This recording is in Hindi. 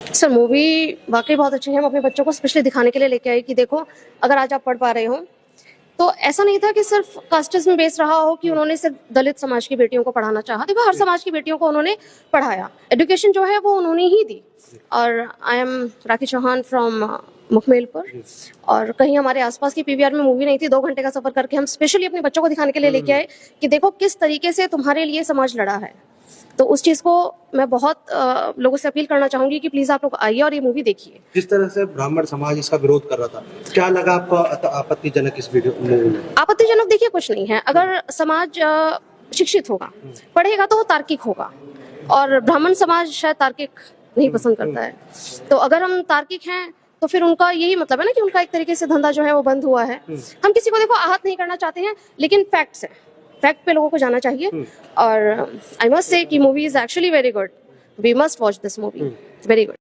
सर मूवी वाकई बहुत अच्छी है। हम अपने बच्चों को स्पेशली दिखाने के लिए लेके आए कि देखो अगर आज आप पढ़ पा रहे हो तो ऐसा नहीं था कि सिर्फ कास्टिज्म बेस्ड रहा हो कि उन्होंने सिर्फ दलित समाज की बेटियों को पढ़ाना चाहा। देखो हर समाज की बेटियों को उन्होंने पढ़ाया, एजुकेशन जो है वो उन्होंने ही दी। और I am Rakhi Chauhan from Mukhmelpur, और कहीं हमारे आसपास की पीवीआर में मूवी नहीं थी। 2 घंटे का सफर करके हम स्पेशली अपने बच्चों को दिखाने के लिए लेके आए कि देखो किस तरीके से तुम्हारे लिए समाज लड़ा है। तो उस चीज को मैं बहुत लोगों से अपील करना चाहूंगी कि प्लीज आप लोग आइए और ये मूवी देखिए। जिस तरह से ब्राह्मण समाज इसका विरोध कर रहा था, क्या लगा आपको आपत्तिजनक इस वीडियो मूवी में? आपत्तिजनक देखिए कुछ नहीं है। अगर समाज शिक्षित होगा, पढ़ेगा तो वो तार्किक होगा, और ब्राह्मण समाज शायद तार्किक नहीं पसंद करता है। तो अगर हम तार्किक हैं तो फिर उनका यही मतलब है ना कि उनका एक तरीके से धंधा जो है वो बंद हुआ है। हम किसी को देखो आहत नहीं करना चाहते हैं, लेकिन फैक्ट्स है, फैक्ट पे लोगों को जाना चाहिए। और आई मस्ट से कि movie is actually very good, we must watch this movie, very good.